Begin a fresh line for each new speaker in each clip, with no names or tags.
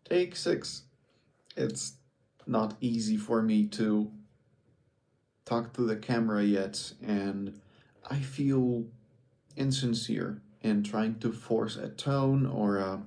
Take 6. It's not easy for me to talk to the camera yet, and I feel insincere in trying to force a tone or a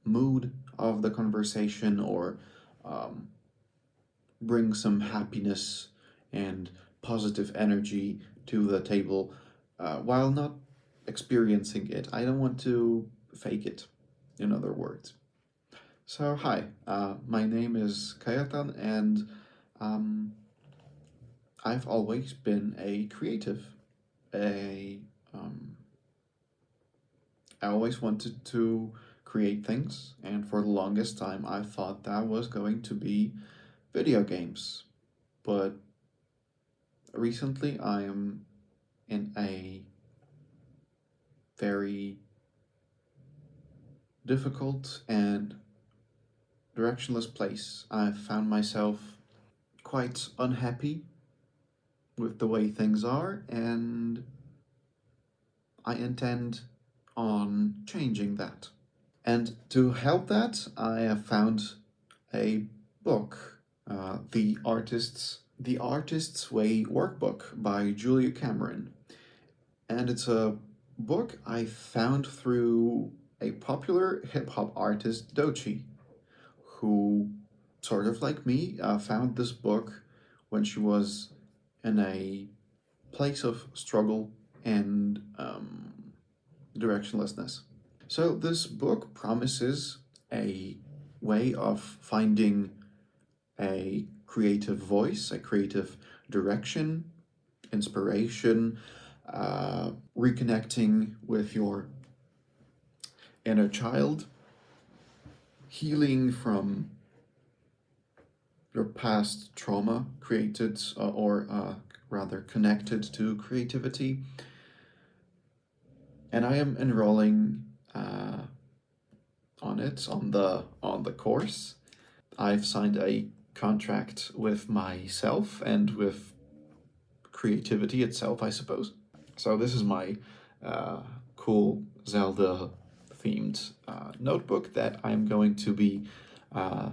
mood of the conversation, or um, bring some happiness and positive energy to the table while not experiencing it. I don't want to fake it, in other words. So, hi, my name is Kayatan, and um, I've always been a creative. A um, I always wanted to create things, and for the longest time, I thought that was going to be video games. But recently, I am in a very difficult and directionless place. I found myself quite unhappy with the way things are, and I intend on changing that. And to help that, I have found a book, The Artist's Way Workbook by Julia Cameron. And it's a book I found through a popular hip hop artist, Dochi, who, sort of like me, found this book when she was in a place of struggle and directionlessness. So, this book promises a way of finding a creative voice, a creative direction, inspiration, reconnecting with your inner child, healing from your past trauma created or rather connected to creativity. And I am enrolling on it on the course. I've signed a contract with myself and with creativity itself, I suppose. So this is my uh, cool Zelda themed notebook that I'm going to be uh,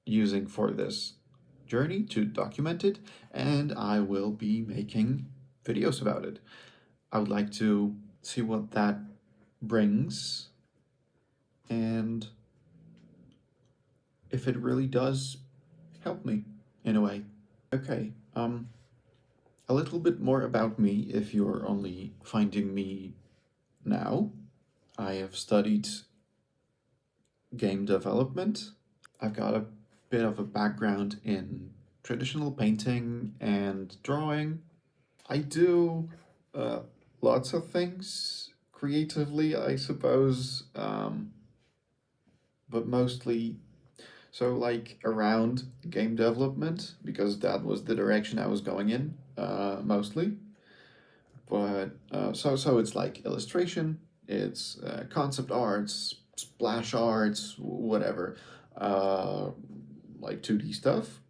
using for this journey to document it, and I will be making videos about it. I would like to see what that brings, and if it really does help me in a way. Okay, a little bit more about me if you're only finding me now. I have studied game development. I've got a bit of a background in traditional painting and drawing. I do uh, lots of things creatively, I suppose, but mostly so like around game development because that was the direction I was going in mostly. But so it's like illustration, it's concept arts, splash arts, whatever, uh, like 2D stuff.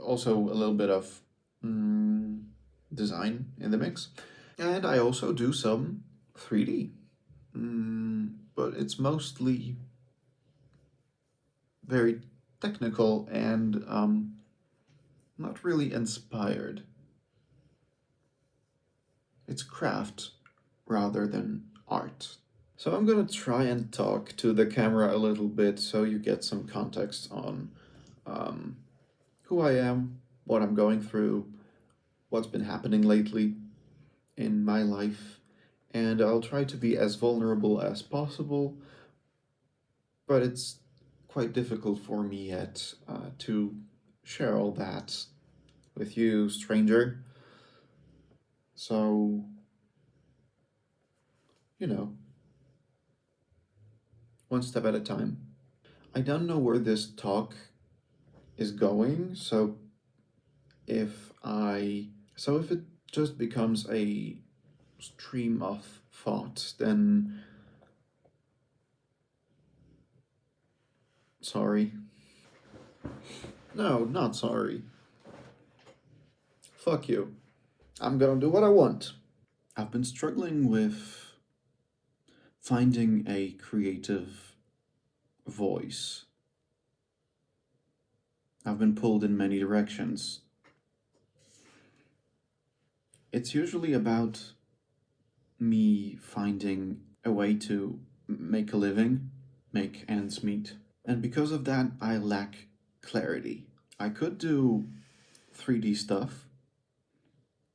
Also a little bit of mm, design in the mix, and I also do some 3D. But it's mostly very technical and not really inspired. It's craft rather than art. So I'm gonna try and talk to the camera a little bit so you get some context on um, who I am, what I'm going through, what's been happening lately in my life, and I'll try to be as vulnerable as possible, but it's quite difficult for me yet to share all that with you, stranger. So, you know, one step at a time. I don't know where this talk is going, if if it just becomes a stream of thought, then sorry. No, not sorry. Fuck you. I'm gonna do what I want. I've been struggling with finding a creative voice. I've been pulled in many directions. It's usually about me finding a way to make a living, make ends meet. And because of that, I lack clarity. I could do 3D stuff,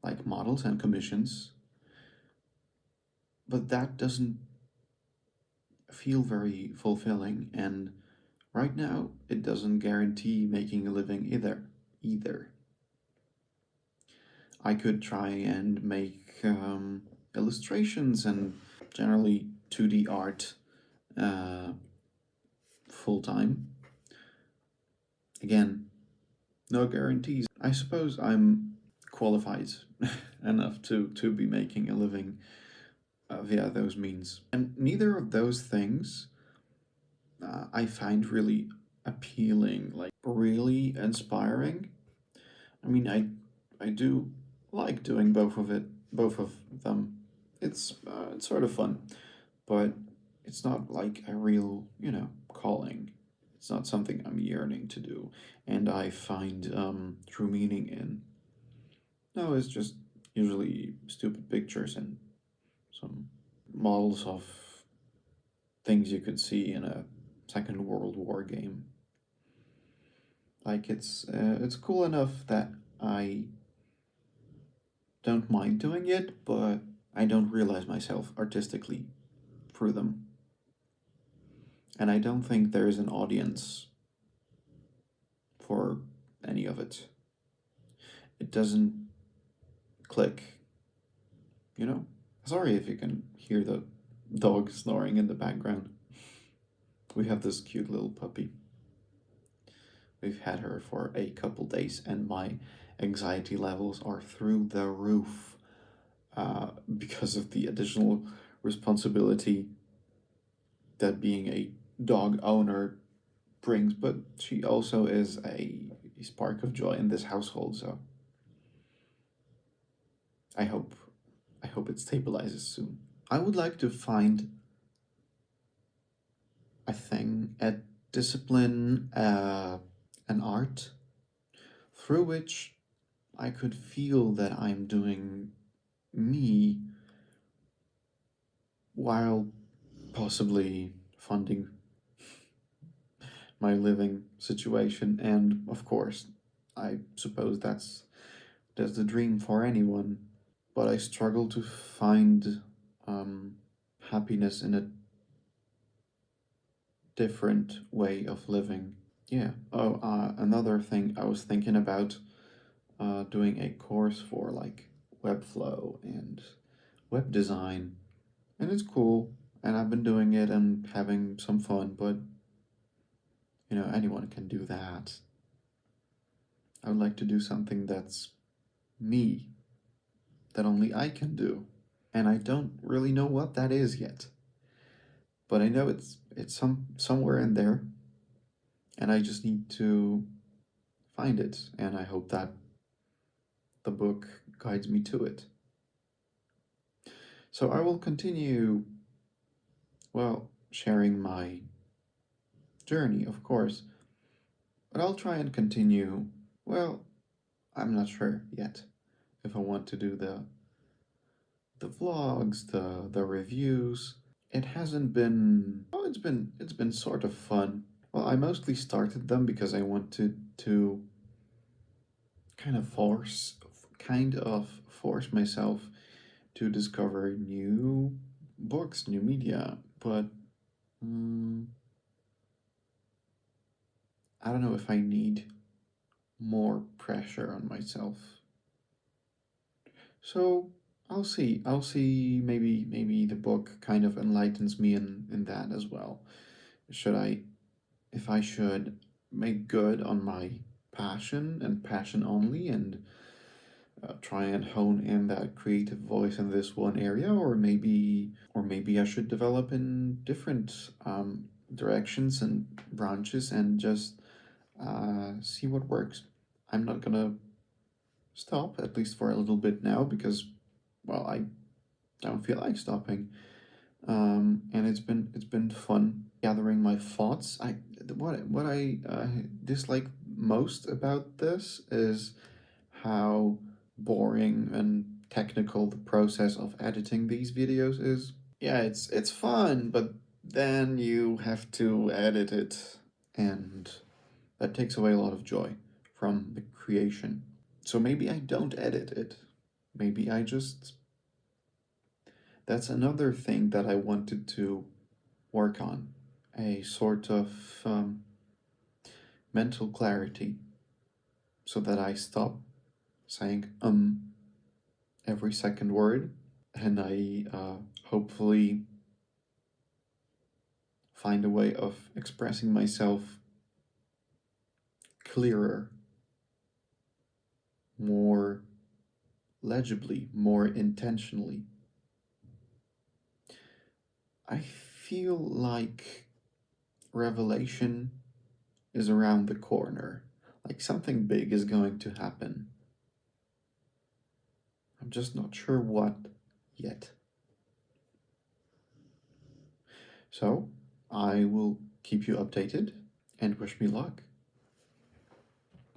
like models and commissions, but that doesn't feel very fulfilling. And right now, it doesn't guarantee making a living Either. I could try and make illustrations and generally 2D art uh, full time. Again, no guarantees. I suppose I'm qualified enough to be making a living via those means. And neither of those things I find really appealing, like really inspiring. I mean, I do like doing both of them. It's sort of fun, but it's not like a real, calling. It's not something I'm yearning to do, and I find true meaning in. No, it's just usually stupid pictures and some models of things you could see in a Second World War game. Like it's cool enough that I don't mind doing it, but I don't realize myself artistically through them. And I don't think there is an audience for any of it. It doesn't click, you know? Sorry if you can hear the dog snoring in the background. We have this cute little puppy. We've had her for a couple days, and my anxiety levels are through the roof because of the additional responsibility that being a dog owner brings. But she also is a spark of joy in this household, so I hope I hope it stabilizes soon. I would like to find a thing, a discipline, an art through which I could feel that I'm doing me while possibly funding my living situation. And of course, I suppose that's the dream for anyone. But I struggle to find um, happiness in a different way of living. Yeah. Oh, another thing I was thinking about doing a course for like Webflow and web design, and it's cool. And I've been doing it and having some fun, but anyone can do that. I would like to do something that's me, that only I can do. And I don't really know what that is yet. But I know it's somewhere in there, and I just need to find it, and I hope that the book guides me to it. So I will continue, well, sharing my journey, of course, but I'll try and continue. Well, I'm not sure yet if I want to do the vlogs, the reviews. It hasn't been, well, it's been sort of fun. Well, I mostly started them because I wanted to kind of force myself to discover new books, new media, but mm, I don't know if I need more pressure on myself. So I'll see. Maybe the book kind of enlightens me in that as well. Should I, if I should make good on my passion and passion only, and try and hone in that creative voice in this one area, or maybe I should develop in different directions and branches and just see what works. I'm not gonna stop, at least for a little bit now, because, well, I don't feel like stopping. and it's been fun gathering my thoughts. What I dislike most about this is how boring and technical the process of editing these videos is. Yeah, it's fun, but then you have to edit it, and that takes away a lot of joy from the creation. So maybe I don't edit it. Maybe I just. That's another thing that I wanted to work on, a sort of mental clarity, so that I stop saying every second word, and I hopefully find a way of expressing myself clearer, more legibly, more intentionally. I feel like revelation is around the corner, like something big is going to happen. I'm just not sure what yet. So, I will keep you updated and wish me luck.